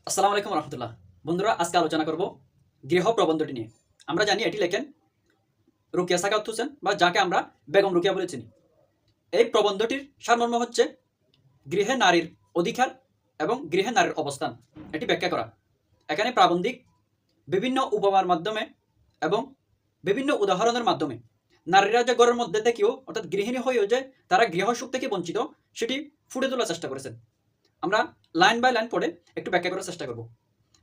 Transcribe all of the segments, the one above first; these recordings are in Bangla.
আসসালামু আলাইকুম রহমতুল্লাহ। বন্ধুরা, আজকে আলোচনা করব গৃহ প্রবন্ধটি নিয়ে। আমরা জানি এটি লেখেন রুকিয়া সাখাওয়াত হোসেন, বা যাকে আমরা বেগম রুকিয়া বলে চিনি। এই প্রবন্ধটির সারমর্ম হচ্ছে গৃহে নারীর অধিকার এবং গৃহে নারীর অবস্থান এটি ব্যাখ্যা করা। এখানে প্রাবন্ধিক বিভিন্ন উপমার মাধ্যমে এবং বিভিন্ন উদাহরণের মাধ্যমে নারীরা যে ঘরের মধ্যে থেকেও, অর্থাৎ গৃহিণী হয়েও যে তারা গৃহসুখ থেকে বঞ্চিত, সেটি ফুটে তোলার চেষ্টা করেছেন। আমরা লাইন বাই লাইন পড়ে একটু ব্যাখ্যা করার চেষ্টা করব।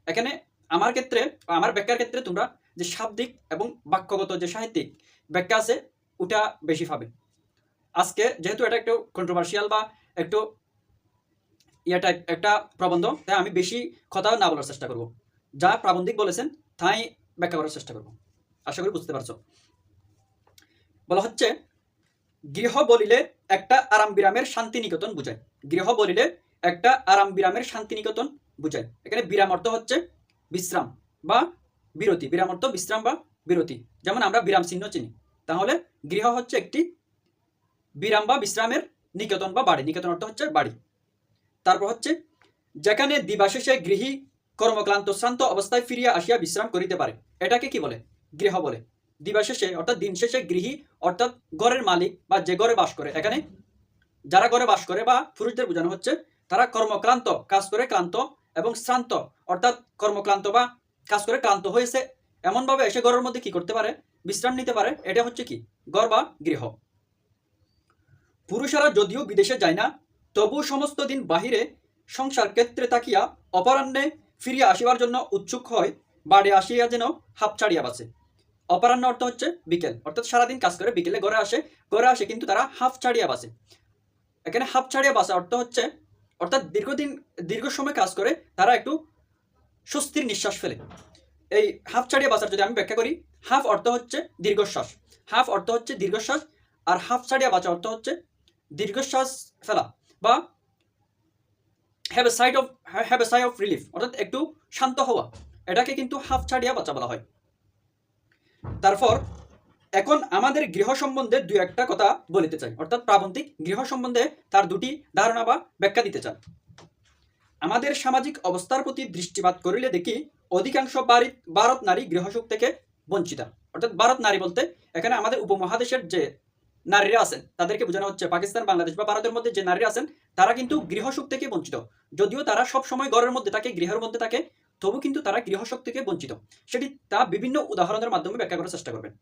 এখানে আমার ক্ষেত্রে বা আমার ব্যাখ্যার ক্ষেত্রে তোমরা যে শাব্দিক এবং বাক্যগত যে সাহিত্যিক ব্যাখ্যা আছে ওটা বেশি পাবে। আজকে যেহেতু এটা একটু কন্ট্রোভার্সিয়াল বা একটু টাইপ একটা প্রবন্ধ, তাই আমি বেশি কথা না বলার চেষ্টা করব। যা প্রাবন্ধিক বলেছেন তাই ব্যাখ্যা করার চেষ্টা করব। আশা করি বুঝতে পারছো। বলা হচ্ছে, গৃহ বলিলে একটা আরাম বিরামের শান্তি নিকেতন বুঝায়। গৃহ বলিলে একটা আরাম বিরামের শান্তি নিকেতন বুঝায়। এখানে বিরাম অর্থ হচ্ছে বিশ্রাম বা বিরতি। বিরাম অর্থ বিশ্রাম বা বিরতি, যেমন আমরা বিরাম চিহ্ন চিনি। তাহলে গৃহ হচ্ছে একটি বিরাম বা বিশ্রামের নিকেতন বা বাড়ি। নিকেতন অর্থ হচ্ছে বাড়ি। তারপর হচ্ছে, যেখানে দিবাশেষে গৃহী কর্মক্লান্ত শ্রান্ত অবস্থায় ফিরিয়া আসিয়া বিশ্রাম করিতে পারে, এটাকে কি বলে? গৃহ বলে। দিবাশেষে অর্থাৎ দিন শেষে গৃহী অর্থাৎ ঘরের মালিক বা যে ঘরে বাস করে। এখানে যারা ঘরে বাস করে বা পুরুষদের বোঝানো হচ্ছে, তারা কর্মক্লান্ত, কাজ করে ক্লান্ত এবং শ্রান্ত অর্থাৎ কর্মক্লান্ত বা কাজ করে ক্লান্ত হয়েছে, এমনভাবে এসে ঘরের মধ্যে কি করতে পারে? বিশ্রাম নিতে পারে। এটা হচ্ছে কি? ঘর বা গৃহ। পুরুষেরা যদিও বিদেশে যায় না, তবু সমস্ত দিন বাহিরে সংসার ক্ষেত্রে তাকিয়া অপরাহ্নে ফিরিয়া আসিবার জন্য উৎসুক হয়, বাড়ি আসিয়া যেন হাঁপ ছাড়িয়া বাঁচে। অপরাহ্ন অর্থ হচ্ছে বিকেল, অর্থাৎ সারাদিন কাজ করে বিকেলে ঘরে আসে কিন্তু তারা হাঁপ ছাড়িয়া বাঁচে। এখানে হাঁপ ছাড়িয়া বাঁচা অর্থ হচ্ছে, অর্থাৎ দীর্ঘ সময় কাজ করে তারা একটু স্বস্তির নিঃশ্বাস ফেলে। এই হাঁপ ছাড়িয়ে বাঁচার যদি আমি ব্যাখ্যা করি, হাফ অর্থ হচ্ছে দীর্ঘশ্বাস। হাফ অর্থ হচ্ছে দীর্ঘশ্বাস, আর হাঁপ ছাড়িয়া বাঁচা অর্থ হচ্ছে দীর্ঘশ্বাস ফেলা বা have a Sai of relief, অর্থাৎ একটু শান্ত হওয়া। এটাকে কিন্তু হাঁপ ছাড়িয়া বাঁচা বলা হয়। তারপর এখন আমাদের গৃহ সম্বন্ধে দুই একটা কথা বলিতে চাই, অর্থাৎ প্রাবন্ধিক গৃহ সম্বন্ধে তার দুটি ধারণা বা ব্যাখ্যা দিতে চান। আমাদের সামাজিক অবস্থার প্রতি দৃষ্টিপাত করিলে দেখি, অধিকাংশ ভারত নারী গৃহসুখ থেকে বঞ্চিতা। অর্থাৎ ভারত নারী বলতে এখানে আমাদের উপমহাদেশের যে নারীরা আছেন তাদেরকে বোঝানো হচ্ছে। পাকিস্তান, বাংলাদেশ বা ভারতের মধ্যে যে নারীরা আছেন তারা কিন্তু গৃহসুখ থেকে বঞ্চিত। যদিও তারা সব সময় ঘরের মধ্যে থাকে, গৃহের মধ্যে থাকে, তবু কিন্তু তারা গৃহসুখ থেকে বঞ্চিত। সেটি তা বিভিন্ন উদাহরণের মাধ্যমে ব্যাখ্যা করার চেষ্টা করবেন।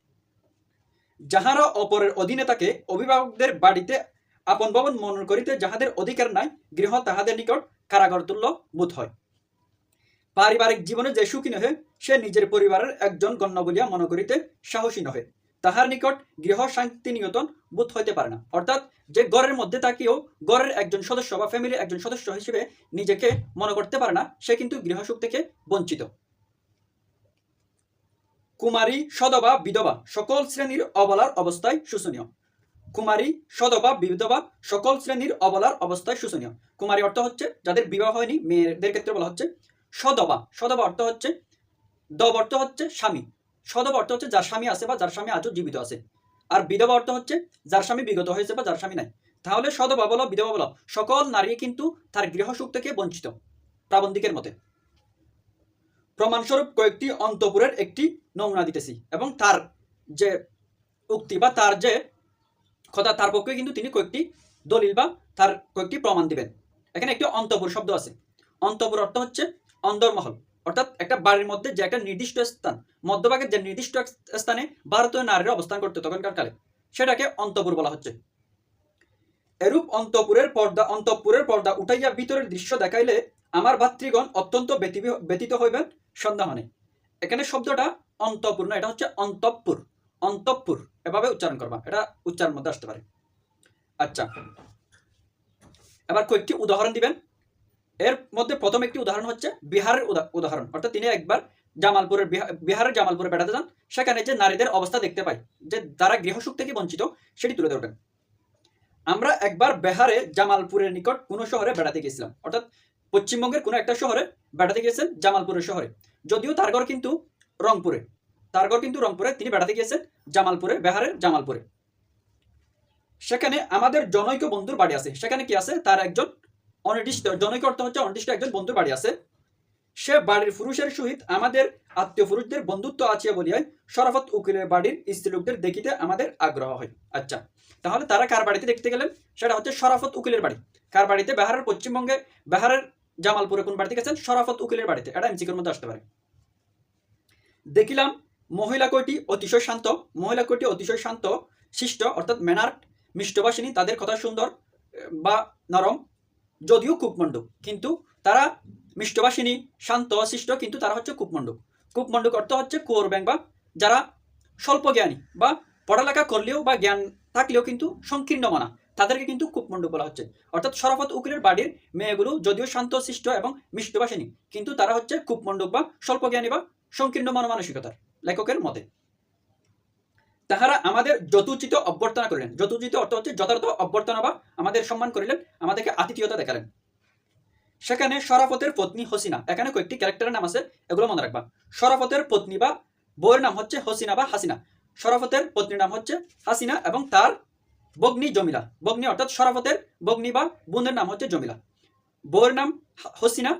যাহারা অপরের অধীনে থাকে, অভিভাবকদের বাড়িতে আপন ভবন মনন করিতে যাহাদের অধিকার নাই, গৃহ তাহাদের নিকট কারাগার তুল্য বোধ হয়। পারিবারিক জীবনে যে সুখী নহে, সে নিজের পরিবারের একজন গণ্য বলিয়া মনে করিতে সাহসী নহে, তাহার নিকট গৃহ শান্তি নিয়তন বোধ হইতে পারে না। অর্থাৎ যে ঘরের মধ্যে থাকিও ঘরের একজন সদস্য বা ফ্যামিলির একজন সদস্য হিসেবে নিজেকে মনে করতে পারে না, সে কিন্তু গৃহসুখ থেকে বঞ্চিত। কুমারী, সদবা, বিধবা সকল শ্রেণীর অবলার অবস্থায় শোচনীয়। কুমারী, সদবা, বিধবা সকল শ্রেণীর অবলার অবস্থায় শোচনীয়। কুমারী অর্থ হচ্ছে যাদের বিবাহ হয়নি, মেয়েদের ক্ষেত্রে বলা হচ্ছে। সদবা, সদবা অর্থ হচ্ছে, দব অর্থ হচ্ছে স্বামী। সদবা অর্থ হচ্ছে যার স্বামী আছে বা যার স্বামী আজও জীবিত আছে। আর বিধবা অর্থ হচ্ছে যার স্বামী বিগত হয়েছে বা যার স্বামী নাই। তাহলে সদবা বলো, বিধবা বলো, সকল নারী কিন্তু তার গৃহসুখ থেকে বঞ্চিত প্রাবন্ধিকের মতে। প্রমাণস্বরূপ কয়েকটি অন্তপুরের একটি নমুনা দিতেছি, এবং তার যে উক্তি বা তার যে কথা, তার পক্ষে কিন্তু তিনি কয়েকটি দলিল বা তার কয়েকটি প্রমাণ দিবেন। এখানে একটি অন্তপুর শব্দ আছে। অন্তপুর অর্থ হচ্ছে অন্দরমহল, অর্থাৎ একটা বাড়ির মধ্যে যে একটা নির্দিষ্ট স্থান, মধ্যভাগের যে নির্দিষ্ট স্থানে ভারতীয় নারীরা অবস্থান করতে তখনকার কালে, সেটাকে অন্তপুর বলা হচ্ছে। এরূপ অন্তঃপুরের পর্দা উঠাইয়া ভিতরের দৃশ্য দেখাইলে আমার ভাতৃগণ অত্যন্ত ব্যতীত হইবেন সন্দেহ নেই। এখানে শব্দটা অন্তঃপুর না, এটা হচ্ছে অন্তঃপুর। অন্তঃপুর এভাবে উচ্চারণ করবা, এটা উচ্চারণ মধ্যে আসতে পারে। আচ্ছা, এবার কয়েকটি উদাহরণ দিবেন। এর মধ্যে প্রথম একটি উদাহরণ হচ্ছে বিহারের উদাহরণ। অর্থাৎ তিনি একবার বিহারের জামালপুরে বেড়াতে যান, সেখানে যে নারীদের অবস্থা দেখতে পাই, যে তারা গৃহসুখ থেকে বঞ্চিত, সেটি তুলে ধরবেন। আমরা একবার বিহারে জামালপুরের নিকট কোনো শহরে বেড়াতে গিয়েছিলাম, অর্থাৎ পশ্চিমবঙ্গের কোনো একটা শহরে বেড়াতে গিয়েছেন, জামালপুরের শহরে। যদিও তার ঘর কিন্তু রংপুরে, তিনি বেড়াতে গিয়েছেন জামালপুরে, বিহারের জামালপুরে। সেখানে আমাদের জনৈক বন্ধুর বাড়ি আছে। সেখানে কি আছে? তার একজন অনির্দিষ্ট, জনৈক অর্থ হচ্ছে অনির্দিষ্ট একজন বন্ধুর বাড়ি আছে। সে বাড়ির পুরুষের সহিত আমাদের আত্মীয় পুরুষদের বন্ধুত্ব আছে বলিয়ায় শরাফত উকিলের বাড়ির স্ত্রীলোকদের দেখিতে আমাদের আগ্রহ হয়। আচ্ছা, তাহলে তারা কার বাড়িতে দেখতে গেলেন? সেটা হচ্ছে শরাফত উকিলের বাড়ি। কার বাড়িতে? বিহারের পশ্চিমবঙ্গে বিহারের জামালপুরে কোন বাড়িতে গেছেন? শরাফত উকিলের বাড়িতে। এটা এমসিকিউর মধ্যে আসতে পারে। দেখিলাম মহিলা কয়টি অতিশয় শান্ত, মহিলা কয়টি অতিশয় শান্ত শিষ্ট অর্থাৎ ম্যানার্ড, মিষ্টভাষিনী, তাদের কথা সুন্দর বা নরম, যদিও কূপমণ্ডুক, কিন্তু তারা মিষ্টভাষিনী, শান্ত শিষ্ট, কিন্তু তারা হচ্ছে কূপমণ্ডুক। কূপমণ্ডুক অর্থ হচ্ছে কুয়োর ব্যাং বা যারা স্বল্প জ্ঞানী বা পড়ালেখা করলেও বা জ্ঞান থাকলেও কিন্তু সংকীর্ণ মানা, তাদেরকে কিন্তু কূপমণ্ডুক বলা হচ্ছে। অর্থাৎ শরাফত উকিলের বাড়ির মেয়েগুলো যদিও শান্ত শিষ্ট এবং মিষ্টভাষিনী, কিন্তু তারা হচ্ছে কূপমণ্ডুক বা স্বল্প জ্ঞানী বা সংকীর্ণ মনমানসিকতার, লেখকের মতে। তাহারা আমাদের যথোচিত অভ্যর্থনা করিলেন। যথোচিত অর্থ হচ্ছে যথার্থ অভ্যর্থনা বা আমাদের সম্মান করিলেন, আমাদেরকে আতিথেয়তা দেখালেন। সেখানে শরাফতের পত্নী হসিনা, এখানে কয়েকটি ক্যারেক্টারের নাম আছে, এগুলো মনে রাখবা। শরাফতের পত্নী বা বউয়ের নাম হচ্ছে হসিনা বা হাসিনা। শরাফতের পত্নীর নাম হচ্ছে হাসিনা এবং তার বগ্নি জমিলা। বগ্নি অর্থাৎ শরাফতের বগ্নি বা বোনের নাম হচ্ছে জমিলা। বউয়ের নাম হসিনা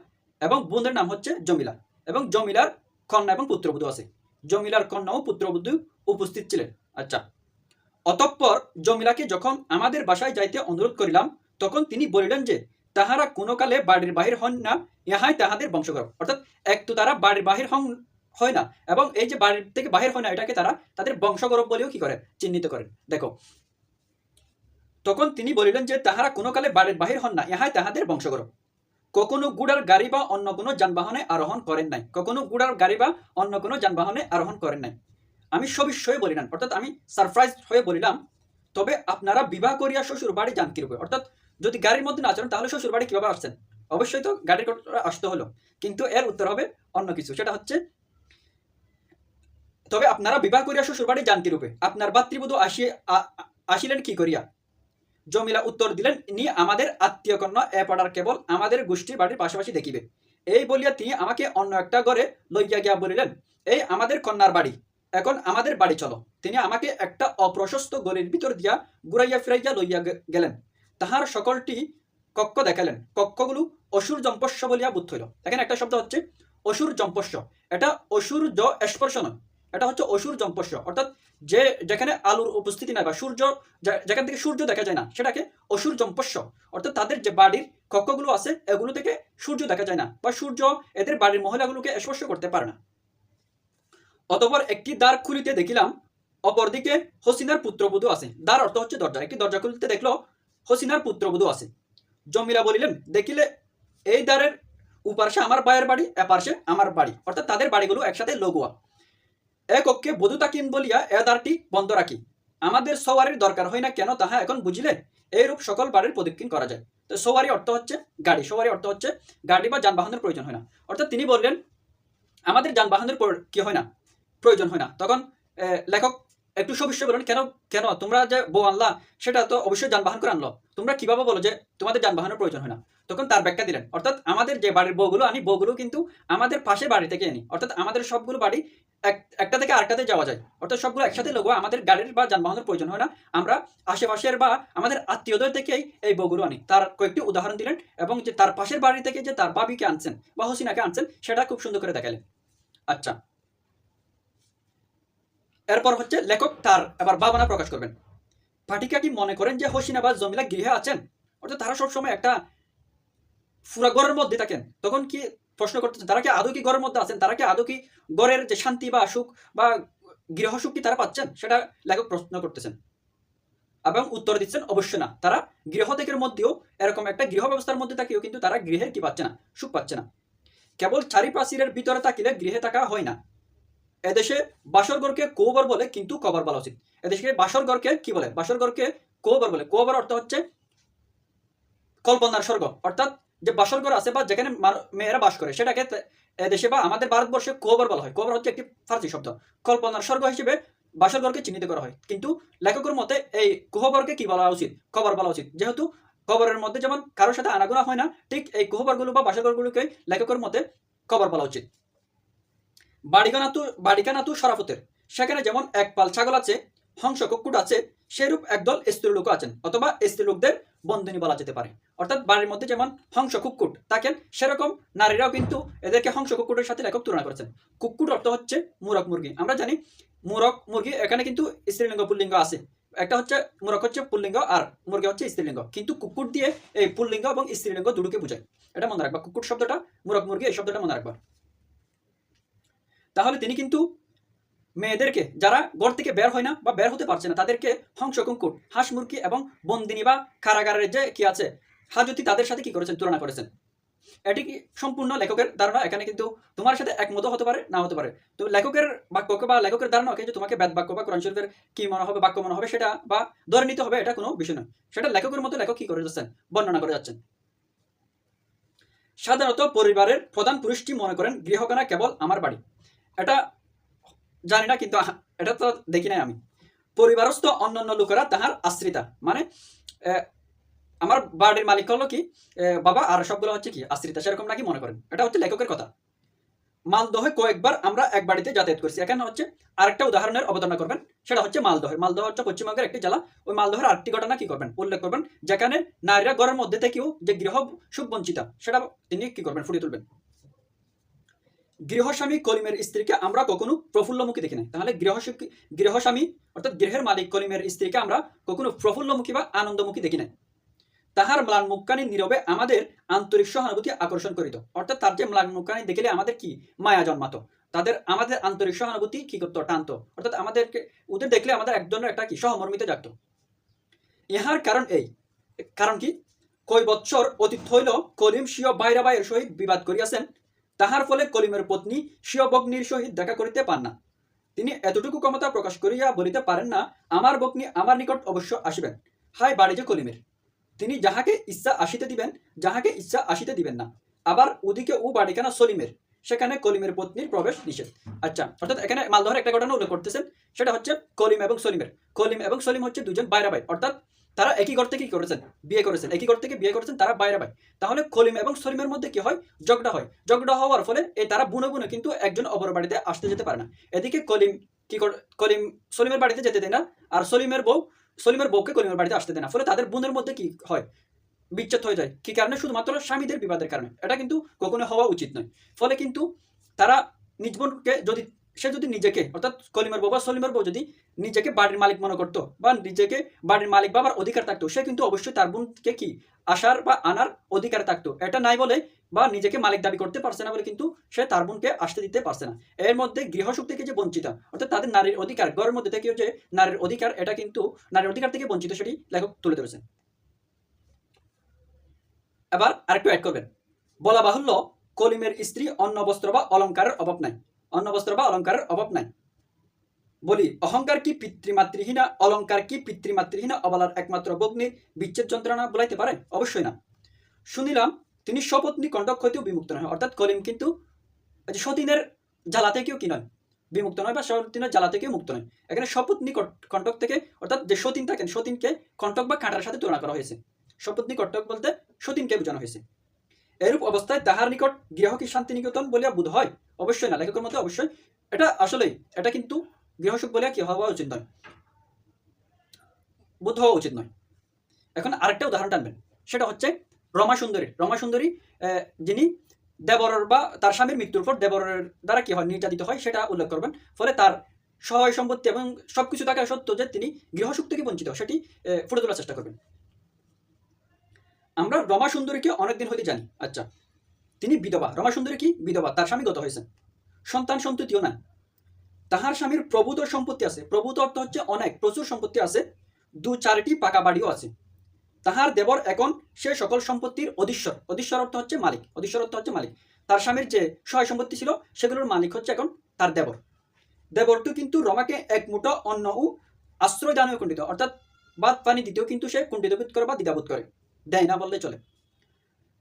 এবং বোনের নাম হচ্ছে জমিলা, এবং জমিলার কন্যা এবং পুত্রবধূ আছে। জমিলার কন্যা ও পুত্রবধূ উপস্থিত ছিলেন। আচ্ছা, অতঃপর জমিলাকে যখন আমাদের বাসায় যাইতে অনুরোধ করিলাম, তখন তিনি বলিলেন যে তাহারা কোনো কালে বাড়ির বাহির হন না, ইহাই তাহাদের বংশগৌরব। অর্থাৎ এক তো তারা বাড়ির বাহির হয় না, এবং এই যে বাড়ির থেকে বাহির হয় না, এটাকে তারা তাদের বংশগৌরব বলেও কি করেন? চিহ্নিত করেন। দেখো, তখন তিনি বলিলেন যে তাহারা কোনো কালে বাড়ির বাহির হন না, ইহাই তাহাদের বংশগৌরব। কখনো গুড়ার গাড়ি বা অন্য কোনো যানবাহনে আরোহণ করেন নাই। কখনো গুড়ার গাড়ি বা অন্য কোনো যানবাহনে আরোহণ করেন নাই। আমি সবিস্ময়ে বলিলাম, অর্থাৎ আমি সারপ্রাইজ হয়ে বলিলাম, তবে আপনারা বিবাহ করিয়া শ্বশুর বাড়ি যান কিরূপে? অর্থাৎ যদি গাড়ির মধ্যে না চলেন তাহলে শ্বশুর বাড়ি কিভাবে আসছেন? অবশ্যই তো গাড়ির করে আসতে হলো, কিন্তু এর উত্তর হবে অন্য কিছু। সেটা হচ্ছে, তবে আপনারা বিবাহ করিয়া শ্বশুর বাড়ি যান কিরূপে? আপনার ভাতৃবধূ আসিলেন কি করিয়া? জমিলা উত্তর দিলেন, ইনি আমাদের আত্মীয় কন্যা, এ পাড়ার কেবল আমাদের গোষ্ঠীর বাড়ির পাশাপাশি দেখিবে। এই বলিয়া তিনি আমাকে অন্য একটা ঘরে লইয়া গিয়া বলিলেন, এই আমাদের কন্যার বাড়ি, এখন আমাদের বাড়ি চলো। তিনি আমাকে একটা অপ্রশস্ত গলির ভিতর দিয়া ঘুরাইয়া ফিরাইয়া লইয়া গেলেন। তাহার সকলটি কক্ষ দেখালেন। কক্ষগুলো অসুর জম্পস্য বলিয়া বোধ হইল। এখানে একটা শব্দ হচ্ছে অসুর জম্পস্য। এটা অসুর স্পর্শ নয়, এটা হচ্ছে অসুর জম্পস্য। অর্থাৎ যেখানে আলোর উপস্থিতি নাই বা সূর্য, যেখান থেকে সূর্য দেখা যায় না, সেটাকে অসুর জম্পস্য। অর্থাৎ তাদের যে বাড়ির কক্ষগুলো আছে, এগুলো থেকে সূর্য দেখা যায় না বা সূর্য এদের বাড়ির মহিলাগুলোকে স্পর্শ করতে পারে না। অতঃপর একটি দ্বার খুলিতে দেখিলাম, অপরদিকে হসিনার পুত্রবধূ আছে। দ্বার অর্থ হচ্ছে দরজা। একটি দরজা খুলিতে দেখলো হসিনার পুত্রবধূ আছে। জমিলা বলিলেন, দেখিলে এই দ্বারের উপার্শ্বে আমার ভাইয়ের বাড়ি, এপার্শ্বে আমার বাড়ি, অর্থাৎ তাদের বাড়িগুলো একসাথে লগুয়া। এ কক্ষে বধূ থাকিন বলিয়া এ দ্বারটি বন্ধ রাখি। আমাদের সওয়ারির দরকার হয় না কেন, তাহা এখন বুঝিলে? এইরূপ সকল বাড়ির প্রদক্ষিণ করা যায়। তো সওয়ারি অর্থ হচ্ছে গাড়ি, সওয়ারি অর্থ হচ্ছে গাড়ি বা যানবাহনের প্রয়োজন হয় না। অর্থাৎ তিনি বললেন আমাদের যানবাহনের কি হয় না, প্রয়োজন হয় না। তখন লেখক একটু সবিস্ময় বলেন, কেন কেন তোমরা যে বউ আনলা, সেটা তো অবশ্যই যানবাহন করে আনলো, তোমরা কিভাবে বলো যে তোমাদের যানবাহনের প্রয়োজন হয় না? তখন তার ব্যাখ্যা দিলেন, অর্থাৎ আমাদের যে বাড়ির বউগুলো আনি, বউগুলো কিন্তু আমাদের পাশে বাড়ি থেকে আনি। অর্থাৎ আমাদের সবগুলো বাড়ি একটা থেকে আরেকটাতে যাওয়া যায়, অর্থাৎ সবগুলো একসাথে লোক, আমাদের গাড়ির বা যানবাহনের প্রয়োজন হয় না। আমরা আশেপাশের বা আমাদের আত্মীয়দের থেকেই এই বউগুলো আনি। তার কয়েকটি উদাহরণ দিলেন, এবং যে তার পাশের বাড়ি থেকে যে তার বাবিকে আনছেন বা হসিনাকে আনছেন, সেটা খুব সুন্দর করে দেখালেন। আচ্ছা, এরপর হচ্ছে লেখক তার এবার ভাবনা প্রকাশ করবেন। পাঠিকা কি মনে করেন যে হসিনা বা জমিলা গৃহে আছেন? অর্থাৎ তারা সবসময় একটা পুরা ঘরের মধ্যে থাকেন। তখন কি প্রশ্ন করতেছেন, তারা কি আদৌ কি ঘরের মধ্যে আছেন? তারা কি আদৌ কি ঘরের যে শান্তি বা সুখ বা গৃহ সুখ কি তারা পাচ্ছেন? সেটা লেখক প্রশ্ন করতেছেন এবং উত্তর দিচ্ছেন অবশ্যই না। তারা গৃহ থেকে মধ্যেও এরকম একটা গৃহ ব্যবস্থার মধ্যে থাকিও কিন্তু তারা গৃহের কি পাচ্ছে না, সুখ পাচ্ছে না। কেবল চারিপাশিরের ভিতরে থাকিলে গৃহে থাকা হয় না। এদেশে বাসর ঘরকে কোবর বলে, কিন্তু কবর বলা উচিত। এদেশে বাসর ঘরকে কি বলে? বাসর ঘরকে কোবর বলে। কোবর অর্থ হচ্ছে কল্পনার স্বর্গ। অর্থাৎ যে বাসর ঘর আছে বা যেখানে মেয়েরা বাস করে, সেটাকে এদেশে বা আমাদের ভারতবর্ষে কোবর বলা হয়। কোবর হচ্ছে একটি ফার্সি শব্দ। কল্পনার স্বর্গ হিসেবে বাসর ঘরকে চিহ্নিত করা হয়। কিন্তু লেখকের মতে এই কোহবরকে কি বলা উচিত? কবর বলা উচিত। যেহেতু কবরের মধ্যে যেমন কারোর সাথে আনাগোনা হয় না, ঠিক এই কোহবরগুলো বা বাসর ঘরগুলোকে লেখকের মতে কবর বলা উচিত। বাড়িকানাতু শরাফতের, সেখানে যেমন এক পাল ছাগল আছে, হংস কুকুট আছে, সেরূপ একদল স্ত্রীলোক আছেন, অথবা স্ত্রীলোকদের বন্দিনী বলা যেতে পারে। অর্থাৎ বাড়ির মধ্যে যেমন হংস কুক্কুট থাকেন, সেরকম নারীরাও কিন্তু এদেরকে হংস কুক্কুটের সাথে লেখক তুলনা করেছেন। কুক্কুট অর্থ হচ্ছে মূরক মুরগি। আমরা জানি মূরক মুরগি এখানে কিন্তু স্ত্রীলিঙ্গ পুল্লিঙ্গ আছে। একটা হচ্ছে মূরক হচ্ছে পুল্লিঙ্গ আর মুরগি হচ্ছে স্ত্রীলিঙ্গ, কিন্তু কুক্কুট দিয়ে এই পুল্লিঙ্গ এবং স্ত্রীলিঙ্গ দুটোকে বোঝায়। এটা মনে রাখবা, কুক্কুট শব্দটা, মূরক মুরগি এই শব্দটা মনে রাখবা। তাহলে তিনি কিন্তু মেয়েদেরকে যারা ঘর থেকে বের হয় না বা বের হতে পারছে না তাদেরকে হংস কুক্কুট, হাঁস মুরগি এবং বন্দিনী বা কারাগারের যে কি আছে হাজতি, তাদের সাথে কি করেছেন, তুলনা করেছেন। এটি কি সম্পূর্ণ লেখকের ধারণা, এখানে কিন্তু তোমার সাথে একমত হতে পারে, না হতে পারে। তো লেখকের বাক্যকে বা লেখকের ধারণাকে যে তোমাকে বেদ বাক্য বা কোরআন শরীফের কি মনে হবে, বাক্য মনে হবে সেটা বা ধরে নিতে হবে, এটা কোনো বিষয় নয়। সেটা লেখকের মতো লেখক কি করে যাচ্ছেন, বর্ণনা করে যাচ্ছেন। সাধারণত পরিবারের প্রধান পুরুষটি মনে করেন গৃহকোণা কেবল আমার বাড়ি। এটা জানি না, কিন্তু এটা তো দেখি নাই আমি। পরিবারস্থ অন্যান্য লোকেরা তাহার আশ্রিতা, মানে আমার বাড়ির মালিক হলো কি বাবা, আর সবগুলো হচ্ছে কি আশ্রিতা, সেরকম নাকি মনে করেন। এটা হচ্ছে লেখকের কথা। মালদহে কয়েকবার আমরা এক বাড়িতে যাতায়াত করছি। এখানে হচ্ছে আরেকটা উদাহরণের অবতারণা করবেন, সেটা হচ্ছে মালদহের। মালদহ হচ্ছে পশ্চিমবঙ্গের একটি জেলা। ওই মালদহের আরেকটি ঘটনা কি করবেন, উল্লেখ করবেন, যেখানে নারীরা ঘরের মধ্যে থেকেও যে গৃহ সুখ বঞ্চিতা, সেটা তিনি কি করবেন, ফুটিয়ে তুলবেন। গৃহস্বামী কলিমের স্ত্রীকে আমরা কখনো প্রফুল্লমুখী দেখি নাই। তাহলে গৃহস্বামী অর্থাৎ গৃহের মালিক কলিমের স্ত্রীকে আমরা কখনো প্রফুল্লমুখী বা আনন্দমুখী দেখি নাই। তাহার ম্লান মুখখানি নীরবে আমাদের আন্তরিক সহানুভূতি আকর্ষণ করিত। অর্থাৎ তার যে ম্লান মুখখানি দেখলে আমাদের কি মায়া জন্মাতো, আমাদের আন্তরিক সহানুভূতি কি করতো, টানতো। অর্থাৎ আমাদেরকে ওদের দেখলে আমাদের একজনের একটা কি সহমর্মিত জাগতো। ইহার কারণ এই, কারণ কি, কয় বৎসর অতীত হইল কলিম স্বীয় বাইরা বাইয়ের সহিত বিবাদ করিয়াছেন, তাহার ফলে কলিমের পত্নী স্বীয় বগ্নির সহিত দেখা করিতে পান না। তিনি এতটুকু ক্ষমতা প্রকাশ করিয়া বলিতে পারেন না, আমার বগ্নি আমার নিকট অবশ্য আসিবেন। হায় বাড়ি যে কলিমের, তিনি যাহাকে ইচ্ছা আসিতে দিবেন, যাহাকে ইচ্ছা আসিতে দিবেন না। আবার ওদিকে ও বাড়িখানা সলিমের, সেখানে কলিমের পত্নীর প্রবেশ নিষেধ। আচ্ছা, অর্থাৎ এখানে মালদহের একটা ঘটনা উল্লেখ করতেছেন, সেটা হচ্ছে কলিম এবং সলিমের। কলিম এবং সলিম হচ্ছে দুজন বাইরা ভাই, অর্থাৎ তারা একই ঘর থেকে কি করেছেন, বিয়ে করেছেন, একই ঘর থেকে বিয়ে করেছেন, তারা বাইরা ভাই। তাহলে কলিম এবং সলিমের মধ্যে কি হয়, ঝগড়া হয়। ঝগড়া হওয়ার ফলে এই তারা বুনে বুনে কিন্তু একজন অপর বাড়িতে আসতে যেতে পারে না। এদিকে কলিম কলিম সলিমের বাড়িতে যেতে দেয় না, আর সলিমের বউকে কলিমের বাড়িতে আসতে দেয় না। ফলে তাদের বোনের মধ্যে কি হয়, বিচ্ছেদ হয়ে যায়। কি কারণে, শুধুমাত্র স্বামীদের বিবাদের কারণে। এটা কিন্তু কখনো হওয়া উচিত নয়। ফলে কিন্তু তারা নিজ বোনকে যদি নিজেকে, অর্থাৎ কলিমের বউ বা সলিমের বউ যদি নিজেকে বাড়ির মালিক মনে করতো বা নিজেকে বাড়ির মালিক বাবার অধিকার থাকতো, সে কিন্তু অবশ্যই তার বোনকে কি আসার বা আনার অধিকার থাকতো। এটা নাই বলে বা নিজেকে মালিক দাবি করতে পারছে না বলে কিন্তু সে তার বোনকে আসতে দিতে পারছে না। এর মধ্যে গৃহসুখ থেকে যে বঞ্চিত, অর্থাৎ তাদের নারীর অধিকার, ঘরের মধ্যে থেকেও যে নারীর অধিকার, এটা কিন্তু নারীর অধিকার থেকে বঞ্চিত, সেটি লেখক তুলে ধরেছেন। এবার আরেকটু অ্যাড করবেন, বলা বাহুল্য কলিমের স্ত্রী অন্ন বস্ত্র বা অলঙ্কারের অভাব নাই। অন্ন বস্ত্র বা অলঙ্কারের অভাব নাই। বলি, অহংকার কি পিতৃমাতৃহীনা, অলঙ্কার কি পিতৃমাতৃহীনা অবলার একমাত্র বগ্নির বিচ্ছেদ যন্ত্রণা বলাইতে পারে? অবশ্যই না। শুনিলাম তিনি সপত্নী কণ্টক হইতেও বিমুক্ত নয়। অর্থাৎ কলিম কিন্তু সতীনের জ্বালা থেকেও কি নয়, বিমুক্ত নয়, বা সতীনের জ্বালা থেকেও মুক্ত নয়। এখানে সপত্নী কণ্টক থেকে, অর্থাৎ যে সতীন থাকেন, সতীনকে কণ্টক বা কাঁটার সাথে তুলনা করা হয়েছে। সপত্নী কণ্টক বলতে সতীনকে বোঝানো হয়েছে। এরূপ অবস্থায় তাহার নিকট গৃহ কি শান্তিনিকেতন বলিয়া বোধ হয়? অবশ্যই না। লেখকের মতে অবশ্যই এটা আসলেই, এটা কিন্তু গৃহসুখ বলিয়া কি হওয়া উচিত নয়, বোধ হওয়া উচিত নয়। এখন আরেকটা উদাহরণ টানবেন, সেটা হচ্ছে রমা সুন্দরী। রমা সুন্দরী যিনি দেবরের বা তার স্বামীর মৃত্যুর পর দেবরের দ্বারা কি হয়, নির্যাতিত হয়, সেটা উল্লেখ করবেন। ফলে তার সহায় সম্পত্তি এবং সবকিছু থাকা সত্ত্বেও যে তিনি গৃহসুখ থেকে বঞ্চিত, সেটি ফুটে তোলার চেষ্টা করবেন। আমরা রমা সুন্দরীকে অনেকদিন হইতে জানি। আচ্ছা, তিনি বিধবা। রমা সুন্দরী কি বিধবা, তার স্বামী গত হয়েছেন, সন্তান সন্ততিও না। তাহার স্বামীর প্রভূত সম্পত্তি আছে। প্রভূত অর্থ হচ্ছে অনেক, প্রচুর সম্পত্তি আছে, 2-4টি পাকা বাড়িও আছে। তাহার দেবর এখন সে সকল সম্পত্তির অধীশ্বর। অধীশ্বর অর্থ হচ্ছে মালিক। অধীশ্বর অর্থ হচ্ছে মালিক। তার স্বামীর যে সহায় সম্পত্তি ছিল, সেগুলোর মালিক হচ্ছে এখন তার দেবর। দেবরটি কিন্তু রমাকে এক মুঠো অন্ন ও আশ্রয় দানেও কুণ্ঠিত, অর্থাৎ ভাত পানি দিতেও কিন্তু সে কুণ্ঠিতবোধ করে বা দ্বিধাবোধ করে, দেয় না বললে চলে।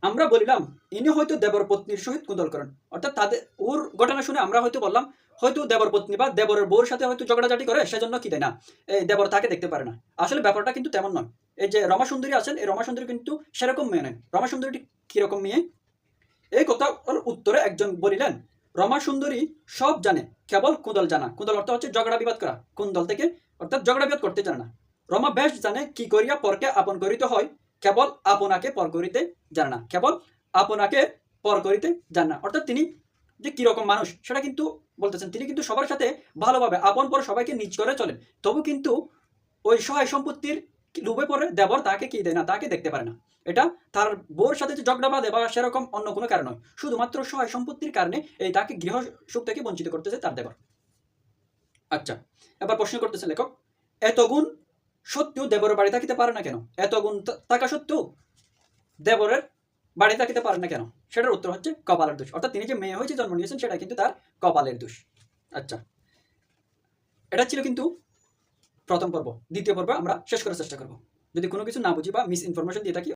আমরা বলিলাম ইনি হয়তো দেবর পত্নীর সহিত কুন্দল করেন। অর্থাৎ তাদের ওর ঘটনা শুনে আমরা হয়তো বললাম, হয়তো দেবর পত্নী বা দেবরের বউর সাথে হয়তো ঝগড়াঝাটি করে, সেজন্য কি দেয় না, এই দেবর তাকে দেখতে পারে না। আসলে ব্যাপারটা কিন্তু তেমন নয়। এই যে রমা সুন্দরী আছেন, এই রমা সুন্দরী কিন্তু সেরকম মেয়ে নয়। রমা সুন্দরীটি কিরকম মেয়ে, এই কথা ওর উত্তরে একজন বলিলেন, রমা সুন্দরী সব জানে, কেবল কুন্দল জানা। কুন্দল অর্থ হচ্ছে ঝগড়া বিবাদ করা, কুন্দল থেকে, অর্থাৎ ঝগড়া বিবাদ করতে জানে না। রমা বেশ জানে কি করিয়া পরকে আপন করিতে হয়, কেবল আপনাকে পর করিতে জানে না, কেবল আপনাকে পর করিতে জানে না। অর্থাৎ তিনি যে কিরকম মানুষ সেটা কিন্তু বলতেছেন। তিনি কিন্তু সবার সাথে ভালোভাবে আপন পর সবাইকে নিজ করে চলেন, তবু কিন্তু ওই সহায় সম্পত্তির লোভে পড়ে দেবর তাকে কি দেয় না, তাকে দেখতে পারে না। এটা তার বউর সাথে যে ঝগড়া বাঁধে বা সেরকম অন্য কোনো কারণ নয়, শুধুমাত্র সহায় সম্পত্তির কারণে এই তাকে গৃহ সুখ থেকে বঞ্চিত করতেছে তার দেবর। আচ্ছা, এবার প্রশ্ন করতেছে লেখক, এত গুণ সত্ত্বেও দেবরের বাড়ি থাকিতে পারে না কেন? এত গুণ থাকা সত্ত্বেও দেবরের বাড়ি থাকিতে পারে না কেন? সেটার উত্তর হচ্ছে কপালের দোষ। অর্থাৎ তিনি যে মেয়ে হয়েছে জন্ম নিয়েছেন সেটা কিন্তু তার কপালের দোষ। আচ্ছা, এটা ছিল কিন্তু প্রথম পর্ব। দ্বিতীয় পর্ব আমরা শেষ করার চেষ্টা করব। যদি কোনো কিছু না বুঝি বা মিস ইনফরমেশন দিয়ে থাকি